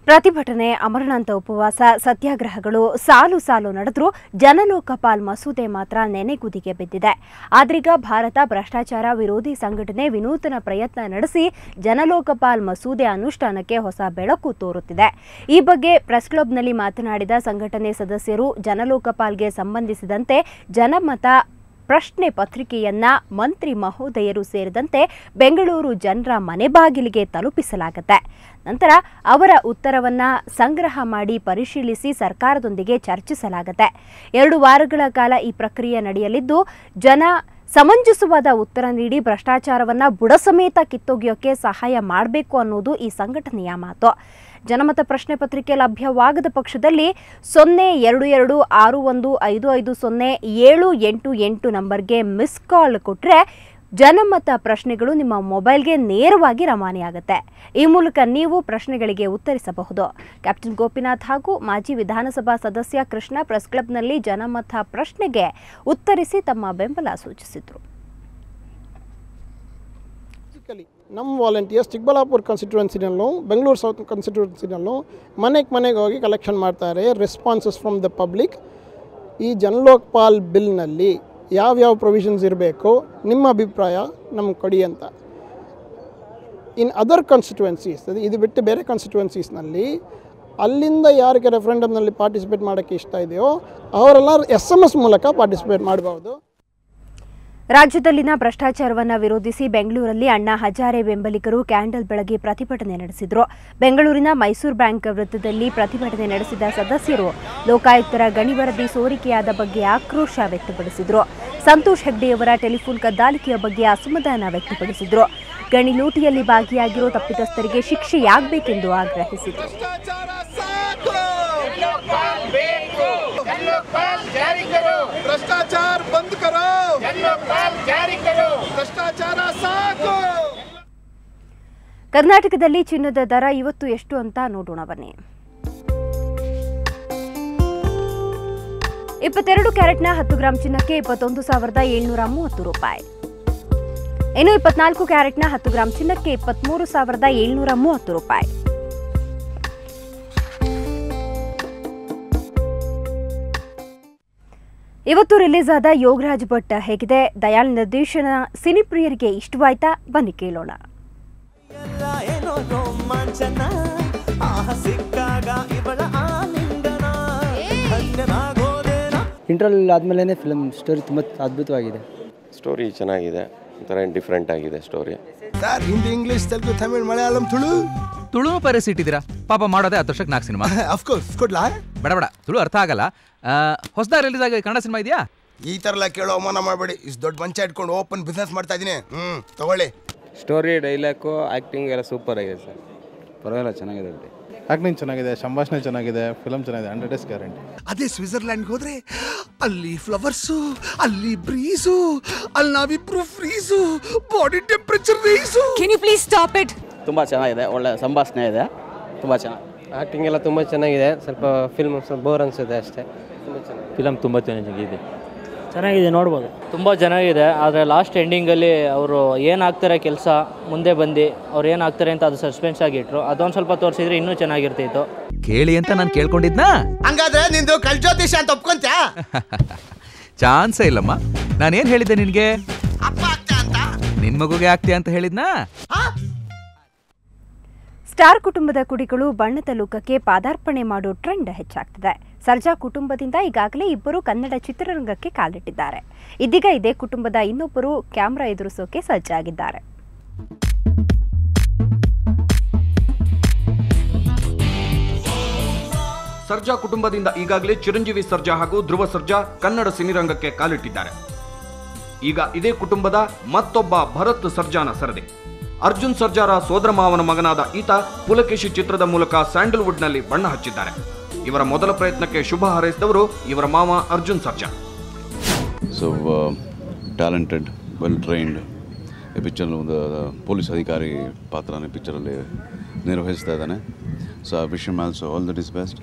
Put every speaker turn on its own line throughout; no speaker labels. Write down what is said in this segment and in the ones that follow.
ಪ್ರತಿಭಟನೆ, ಅಮರಣಾಂತ ಉಪವಾಸ, ಸತ್ಯಾಗ್ರಹಗಳು ಸಾಲು ಸಾಲು ನಡೆದರೂ ಜನಲೋಕಪಾಲ್ ಮಸೂದೆ ಮಾತ್ರ ನೆನೆಗುದಿಗೆ ಬಿದ್ದಿದೆ. ಆದ್ರೀಗ ಭಾರತ ಭ್ರಷ್ಟಾಚಾರ ವಿರೋಧಿ ಸಂಘಟನೆ ವಿನೂತನ ಪ್ರಯತ್ನ ನಡೆಸಿ ಜನಲೋಕಪಾಲ್ ಮಸೂದೆ ಅನುಷ್ಠಾನಕ್ಕೆ ಹೊಸ ಬೆಳಕು ತೋರುತ್ತಿದೆ. ಈ ಬಗ್ಗೆ ಪ್ರೆಸ್ ಕ್ಲಬ್ನಲ್ಲಿ ಮಾತನಾಡಿದ ಸಂಘಟನೆ ಸದಸ್ಯರು ಜನಲೋಕಪಾಲ್ಗೆ ಸಂಬಂಧಿಸಿದಂತೆ ಜನಮತ ಪ್ರಶ್ನೆ ಪತ್ರಿಕೆಯನ್ನ ಮಂತ್ರಿ ಮಹೋದಯರು ಸೇರಿದಂತೆ ಬೆಂಗಳೂರು ಜನರ ಮನೆ ಬಾಗಿಲಿಗೆ ತಲುಪಿಸಲಾಗುತ್ತೆ. ನಂತರ ಅವರ ಉತ್ತರವನ್ನ ಸಂಗ್ರಹ ಮಾಡಿ ಪರಿಶೀಲಿಸಿ ಸರ್ಕಾರದೊಂದಿಗೆ ಚರ್ಚಿಸಲಾಗುತ್ತೆ. 2 ವಾರಗಳ ಕಾಲ ಈ ಪ್ರಕ್ರಿಯೆ ನಡೆಯಲಿದ್ದು ಜನ ಸಮಂಜಸವಾದ ಉತ್ತರ ನೀಡಿ ಭ್ರಷ್ಟಾಚಾರವನ್ನ ಬುಡಸಮೇತ ಕಿತ್ತೊಗೆಯೋಕೆ ಸಹಾಯ ಮಾಡಬೇಕು ಅನ್ನೋದು ಈ ಸಂಘಟನೆಯ ಮಾತು. ಜನಮತ ಪ್ರಶ್ನೆ ಪತ್ರಿಕೆ ಲಭ್ಯವಾಗದ ಪಕ್ಷದಲ್ಲಿ 02261550788 ನಂಬರ್ಗೆ ಮಿಸ್ ಕಾಲ್ ಕೊಟ್ಟರೆ ಜನಮತ ಪ್ರಶ್ನೆಗಳು ನಿಮ್ಮ ಮೊಬೈಲ್ಗೆ ನೇರವಾಗಿ ರವಾನೆಯಾಗುತ್ತೆ. ಈ ಮೂಲಕ ನೀವು ಪ್ರಶ್ನೆಗಳಿಗೆ ಉತ್ತರಿಸಬಹುದು. ಕ್ಯಾಪ್ಟನ್ ಗೋಪಿನಾಥ್ ಹಾಗೂ ಮಾಜಿ ವಿಧಾನಸಭಾ ಸದಸ್ಯ ಕೃಷ್ಣ ಪ್ರೆಸ್ ಕ್ಲಬ್ನಲ್ಲಿ ಜನಮತ ಪ್ರಶ್ನೆಗೆ ಉತ್ತರಿಸಿ ತಮ್ಮ ಬೆಂಬಲ ಸೂಚಿಸಿದರು.
ನಮ್ಮ ವಾಲಂಟಿಯರ್ಸ್ ಚಿಕ್ಕಬಳ್ಳಾಪುರ ಕಾನ್ಸ್ಟಿಟ್ಯೂನ್ಸಿನಲ್ಲೂ ಬೆಂಗಳೂರು ಸೌತ್ ಕಾನ್ಸ್ಟಿಟ್ಯೂನ್ಸಿನಲ್ಲೂ ಮನೆಗೆ ಹೋಗಿ ಕಲೆಕ್ಷನ್ ಮಾಡ್ತಾರೆ ರೆಸ್ಪಾನ್ಸಸ್ ಫ್ರಮ್ ದ ಪಬ್ಲಿಕ್. ಈ ಜನಲೋಕಪಾಲ್ ಬಿಲ್ನಲ್ಲಿ ಯಾವ್ಯಾವ ಪ್ರೊವಿಷನ್ಸ್ ಇರಬೇಕು, ನಿಮ್ಮ ಅಭಿಪ್ರಾಯ ನಮ್ಗೆ ಕೊಡಿ ಅಂತ. ಇನ್ ಅದರ್ ಕಾನ್ಸ್ಟಿಟ್ಯೂನ್ಸೀಸ್, ಇದು ಬಿಟ್ಟು ಬೇರೆ ಕಾನ್ಸ್ಟಿಟ್ಯೂನ್ಸೀಸ್ನಲ್ಲಿ ಅಲ್ಲಿಂದ ಯಾರಿಗೆ ರೆಫರೆಂಡಮ್ನಲ್ಲಿ ಪಾರ್ಟಿಸಿಪೇಟ್ ಮಾಡೋಕ್ಕೆ ಇಷ್ಟ ಇದೆಯೋ ಅವರೆಲ್ಲ SMS ಮೂಲಕ ಪಾರ್ಟಿಸಿಪೇಟ್ ಮಾಡಬಹುದು.
ರಾಜ್ಯದಲ್ಲಿನ ಭ್ರಷ್ಟಾಚಾರವನ್ನು ವಿರೋಧಿಸಿ ಬೆಂಗಳೂರಲ್ಲಿ ಅಣ್ಣಾ ಹಜಾರೆ ಬೆಂಬಲಿಗರು ಕ್ಯಾಂಡಲ್ ಬೆಳಗಿ ಪ್ರತಿಭಟನೆ ನಡೆಸಿದರು. ಬೆಂಗಳೂರಿನ ಮೈಸೂರು ಬ್ಯಾಂಕ್ ವೃತ್ತದಲ್ಲಿ ಪ್ರತಿಭಟನೆ ನಡೆಸಿದ ಸದಸ್ಯರು ಲೋಕಾಯುಕ್ತರ ಗಣಿ ವರದಿ ಸೋರಿಕೆಯಾದ ಬಗ್ಗೆ ಆಕ್ರೋಶ ವ್ಯಕ್ತಪಡಿಸಿದರು. ಸಂತೋಷ್ ಹೆಗ್ಡೆಯವರ ಟೆಲಿಫೋನ್ ಕದ್ದಾಲಿಕೆಯ ಬಗ್ಗೆ ಅಸಮಾಧಾನ ವ್ಯಕ್ತಪಡಿಸಿದರು. ಗಣಿ ಲೂಟಿಯಲ್ಲಿ ಭಾಗಿಯಾಗಿರೋ ತಪ್ಪಿತಸ್ಥರಿಗೆ ಶಿಕ್ಷೆಯಾಗಬೇಕೆಂದು ಆಗ್ರಹಿಸಿದರು.
भ्रष्टाचार बंद करो,
जारी करो,
भ्रष्टाचार साको.
ಕರ್ನಾಟಕದಲ್ಲಿ ಚಿನ್ನದ ದರ ಇವತ್ತು ಎಷ್ಟು ಅಂತ ನೋಡೋಣ ಬನ್ನಿ. 22 ಕ್ಯಾರೆಟ್ನ 10 ಗ್ರಾಂ ಚಿನ್ನಕ್ಕೆ 21,730 ರೂಪಾಯಿ. ಇನ್ನು 24 ಕ್ಯಾರೆಟ್ನ 10 ಗ್ರಾಂ ಚಿನ್ನಕ್ಕೆ 23,730 ರೂಪಾಯಿ. ಇವತ್ತು ರಿಲೀಸ್ ಆದ ಯೋಗರಾಜ್ ಭಟ್ ಹೇಗಿದೆ, ದಯಾಳ್ ನಿರ್ದೇಶನ ಸಿನಿಪ್ರಿಯರಿಗೆ ಇಷ್ಟವಾಯ್ತಾ? ಬನ್ನಿ ಕೇಳೋಣ.
ಇಂಟರ್ವಲ್ ಆದಮೇಲೆ ಫಿಲ್ಮ್ ಸ್ಟೋರಿ ತುಂಬ ಅದ್ಭುತವಾಗಿದೆ.
ಸ್ಟೋರಿ ಚೆನ್ನಾಗಿದೆ, ಒಂಥರ ಡಿಫ್ರೆಂಟ್ ಆಗಿದೆ story.
Sir Hindi, English, Telugu, Tamil, Malayalam, Tulu
ಪರಿಸಿಟ್ಟಿದ್ದೀರಾ ಪಾಪ. ಮಾಡೋದೇ 10 ವರ್ಷಕ್ಕೆ 4 ಸಿನಿಮಾ.
ಅಫ್ಕೋರ್ಸ್ ಕೊಡ್ಲಾ?
ಬೇಡ ತುಳು ಅರ್ಥ ಆಗಲ್ಲ. ಹೊಸದಾಗಿ ರಿಲೀಸ್ ಆಗಿ ಕನ್ನಡ ಸಿನಿಮಾ ಇದೆಯಾ?
ಈ ಥರ ಎಲ್ಲ ಕೇಳೋ ಅವಮಾನ ಮಾಡಬೇಡಿ. ಇಷ್ಟು ದೊಡ್ಡ ಮಂಚ ಇಟ್ಕೊಂಡು ಓಪನ್ ಬಿಸ್ನೆಸ್ ಮಾಡ್ತಾ ಇದ್ದೀನಿ. ತಗೊಳ್ಳಿ.
ಸ್ಟೋರಿ, ಡೈಲಾಗು, ಆ್ಯಕ್ಟಿಂಗ್ ಎಲ್ಲ ಸೂಪರ್ ಆಗಿದೆ ಸರ್. ಪರವಾಗಿಲ್ಲ, ಚೆನ್ನಾಗಿದೆ.
ಆ್ಯಕ್ಟಿಂಗ್ ಚೆನ್ನಾಗಿದೆ, ಸಂಭಾಷಣೆ ಚೆನ್ನಾಗಿದೆ, ಫಿಲಮ್ ಚೆನ್ನಾಗಿದೆ, 100% ಗ್ಯಾರಂಟಿ.
ಅದೇ ಸ್ವಿಟ್ಜರ್ಲ್ಯಾಂಡ್ಗೆ ಹೋದ್ರೆ ಅಲ್ಲಿ ಫ್ಲವರ್ಸು, ಅಲ್ಲಿ ಬ್ರೀಸು, ಅಲ್ಲಿ ನಾವಿಬ್ರು freeze, body temperature rise.
Can you please stop it?
ತುಂಬ ಚೆನ್ನಾಗಿದೆ, ಒಳ್ಳೆ ಸಂಭಾಷಣೆ ಇದೆ, ತುಂಬ ಚೆನ್ನಾಗಿ.
ಆ್ಯಕ್ಟಿಂಗ್ ಎಲ್ಲ ತುಂಬ ಚೆನ್ನಾಗಿದೆ. ಸ್ವಲ್ಪ ಫಿಲ್ಮ್ ಸ್ವಲ್ಪ ಬೋರ್ ಅನಿಸುತ್ತೆ ಅಷ್ಟೇ. ತುಂಬ ಚೆನ್ನಾಗಿದೆ
ಫಿಲಮ್, ತುಂಬ ಚೆನ್ನಾಗಿದೆ,
ನೋಡ್ಬೋದು.
ತುಂಬ ಚೆನ್ನಾಗಿದೆ. ಆದರೆ ಲಾಸ್ಟ್ ಎಂಡಿಂಗಲ್ಲಿ ಅವರು ಏನಾಗ್ತಾರೆ ಕೆಲಸ ಮುಂದೆ ಬಂದು ಅವ್ರು ಏನಾಗ್ತಾರೆ ಅಂತ ಅದು ಸಸ್ಪೆನ್ಸ್ ಆಗಿಟ್ರು. ಅದೊಂದು ಸ್ವಲ್ಪ ತೋರಿಸಿದ್ರೆ ಇನ್ನೂ ಚೆನ್ನಾಗಿರ್ತಿತ್ತು.
ಕೇಳಿ ಅಂತ ನಾನು ಕೇಳ್ಕೊಂಡಿದ್ನಾ?
ಹಂಗಾದ್ರೆ ನಿಂದು ಕಳ್ಜೋತಿಷ ಅಂತ ಒಪ್ಕೊಂತ್ಯಾ?
ಚಾನ್ಸೇ ಇಲ್ಲಮ್ಮ. ನಾನೇನು ಹೇಳಿದ್ದೆ ನಿನಗೆ?
ಅಪ್ಪ ಆಗ್ತಾ ಅಂತ.
ನಿನ್ ಮಗುಗೆ ಆಗ್ತೀಯ ಅಂತ ಹೇಳಿದ್ನಾ?
ಸ್ಟಾರ್ ಕುಟುಂಬದ ಕುಡಿಗಳು ಬಣ್ಣದ ಲೋಕಕ್ಕೆ ಪಾದಾರ್ಪಣೆ ಮಾಡೋ ಟ್ರೆಂಡ್ ಹೆಚ್ಚಾಗ್ತಿದೆ. ಸರ್ಜಾ ಕುಟುಂಬದಿಂದ ಈಗಾಗಲೇ 2 ಕನ್ನಡ ಚಿತ್ರರಂಗಕ್ಕೆ ಕಾಲಿಟ್ಟಿದ್ದಾರೆ. ಇದೀಗ ಇದೇ ಕುಟುಂಬದ ಇನ್ನೊಬ್ಬರು ಕ್ಯಾಮೆರಾ ಎದುರಿಸೋಕೆ ಸಜ್ಜಾಗಿದ್ದಾರೆ.
ಸರ್ಜಾ ಕುಟುಂಬದಿಂದ ಈಗಾಗಲೇ ಚಿರಂಜೀವಿ ಸರ್ಜಾ ಹಾಗೂ ಧ್ರುವ ಸರ್ಜಾ ಕನ್ನಡ ಸಿನಿರಂಗಕ್ಕೆ ಕಾಲಿಟ್ಟಿದ್ದಾರೆ. ಈಗ ಇದೇ ಕುಟುಂಬದ ಮತ್ತೊಬ್ಬ ಭರತ್ ಸರ್ಜಾನ ಸರದಿ. ಅರ್ಜುನ್ ಸರ್ಜಾರ ಸೋದರ ಮಾವನ ಮಗನಾದ ಈತ ಪುಲಕೇಶಿ ಚಿತ್ರದ ಮೂಲಕ ಸ್ಯಾಂಡಲ್ವುಡ್ನಲ್ಲಿ ಬಣ್ಣ ಹಚ್ಚಿದ್ದಾರೆ. ಇವರ ಮೊದಲ ಪ್ರಯತ್ನಕ್ಕೆ ಶುಭ ಹಾರೈಸಿದವರು ಇವರ ಮಾವ Arjun Sarja.
So talented, well trained. ಈ ಪಿಕ್ಚರ್ ಒಂದು ಪೊಲೀಸ್ ಅಧಿಕಾರಿ ಪಾತ್ರನ ಪಿಕ್ಚರಲ್ಲಿ ನಿರ್ವಹಿಸ್ತಾ ಇದ್ದಾನೆ. So I wish him also all that is best.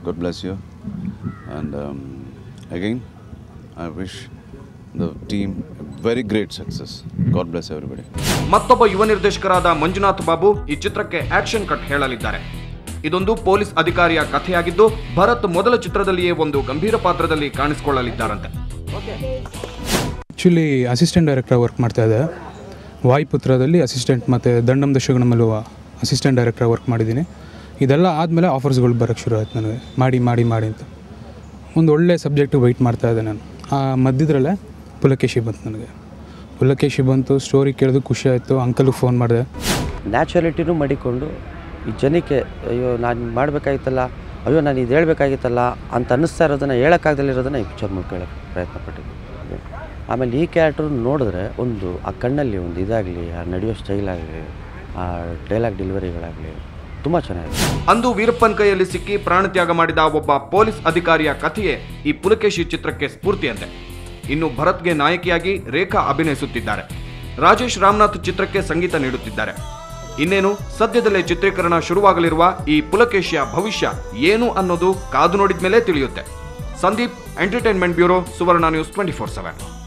God bless you. And again I wish the team very great success. God bless everybody.
ಮತ್ತೊಬ್ಬ ಯುವ ನಿರ್ದೇಶಕರಾದ ಮಂಜುನಾಥ್ ಬಾಬು ಈ ಚಿತ್ರಕ್ಕೆ ಆಕ್ಷನ್ ಕಟ್ ಹೇಳಲಿದ್ದಾರೆ. ಇದೊಂದು ಪೊಲೀಸ್ ಅಧಿಕಾರಿಯ ಕಥೆಯಾಗಿದ್ದು ಭರತ್ ಮೊದಲ ಚಿತ್ರದಲ್ಲಿಯೇ ಒಂದು ಗಂಭೀರ ಪಾತ್ರದಲ್ಲಿ ಕಾಣಿಸಿಕೊಳ್ಳಲಿದ್ದಾರಂತೆ.
ಆ್ಯಕ್ಚುಲಿ ಅಸಿಸ್ಟೆಂಟ್ ಡೈರೆಕ್ಟರ್ ವರ್ಕ್ ಮಾಡ್ತಾ ಇದ್ದೆ. ವಾಯುಪುತ್ರದಲ್ಲಿ ಅಸಿಸ್ಟೆಂಟ್ ಮತ್ತು ದಂಡಂ ದಶಗಣಮಲ್ಲೂ ಅಸಿಸ್ಟೆಂಟ್ ಡೈರೆಕ್ಟರ್ ವರ್ಕ್ ಮಾಡಿದ್ದೀನಿ. ಇದೆಲ್ಲ ಆದಮೇಲೆ ಆಫರ್ಸ್ಗಳು ಬರೋಕ್ಕೆ ಶುರು ಆಯ್ತು ನನಗೆ, ಮಾಡಿ ಅಂತ. ಒಂದು ಒಳ್ಳೆ ಸಬ್ಜೆಕ್ಟು ವೆಯ್ಟ್ ಮಾಡ್ತಾಯಿದ್ದೆ ನಾನು. ಆ ಮಧ್ಯದಲ್ಲೇ ಪುಲಕೇಶಿ ಬಂತು ನನಗೆ. ಪುಲಕೇಶಿ ಬಂತು, ಸ್ಟೋರಿ ಕೇಳಿದು ಖುಷಿ ಆಯಿತು. ಅಂಕಲ್ಗೆ ಫೋನ್ ಮಾಡಿದೆ.
ನ್ಯಾಚುರಾಲಿಟಿನೂ ಮಾಡಿಕೊಂಡು ಈ ಜನಕ್ಕೆ ಅಯ್ಯೋ ನಾನು ಮಾಡಬೇಕಾಗಿತ್ತಲ್ಲ, ಅಯ್ಯೋ ನಾನು ಇದು ಹೇಳಬೇಕಾಗಿತ್ತಲ್ಲ ಅಂತ ಅನ್ನಿಸ್ತಾ ಇರೋದನ್ನು ಹೇಳೋಕ್ಕಾಗದಲ್ಲಿರೋದನ್ನು ಈ ಪಿಕ್ಚರ್ ಮೂಲಕ ಹೇಳೋಕ್ಕೆ ಪ್ರಯತ್ನ ಪಟ್ಟಿದ್ದೆ. ಆಮೇಲೆ ಈ ಕ್ಯಾರೆಕ್ಟರ್ ನೋಡಿದ್ರೆ ಒಂದು ಆ ಕಣ್ಣಲ್ಲಿ ಒಂದು ಇದಾಗಲಿ, ಆ ನಡೆಯೋ ಸ್ಟೈಲ್ ಆಗಲಿ, ಆ ಡೈಲಾಗ್ ಡೆಲಿವರಿಗಳಾಗಲಿ ತುಂಬ ಚೆನ್ನಾಗಿದೆ.
ಅಂದು ವೀರಪ್ಪನ್ ಕೈಯಲ್ಲಿ ಸಿಕ್ಕಿ ಪ್ರಾಣತ್ಯಾಗ ಮಾಡಿದ ಒಬ್ಬ ಪೊಲೀಸ್ ಅಧಿಕಾರಿಯ ಕಥೆಯೇ ಈ ಪುಲಕೇಶಿ ಚಿತ್ರಕ್ಕೆ ಸ್ಫೂರ್ತಿಯಂತೆ. ಇನ್ನು ಭರತ್ಗೆ ನಾಯಕಿಯಾಗಿ ರೇಖಾ ಅಭಿನಯಿಸುತ್ತಿದ್ದಾರೆ. ರಾಜೇಶ್ ರಾಮನಾಥ್ ಚಿತ್ರಕ್ಕೆ ಸಂಗೀತ ನೀಡುತ್ತಿದ್ದಾರೆ. ಇನ್ನೇನು ಸದ್ಯದಲ್ಲೇ ಚಿತ್ರೀಕರಣ ಶುರುವಾಗಲಿರುವ ಈ ಪುಲಕೇಶಿಯ ಭವಿಷ್ಯ ಏನು ಅನ್ನೋದು ಕಾದು ನೋಡಿದ ಮೇಲೆ ತಿಳಿಯುತ್ತೆ. ಸಂದೀಪ್, ಎಂಟರ್ಟೈನ್ಮೆಂಟ್ ಬ್ಯೂರೋ, ಸುವರ್ಣ ನ್ಯೂಸ್ 24/7.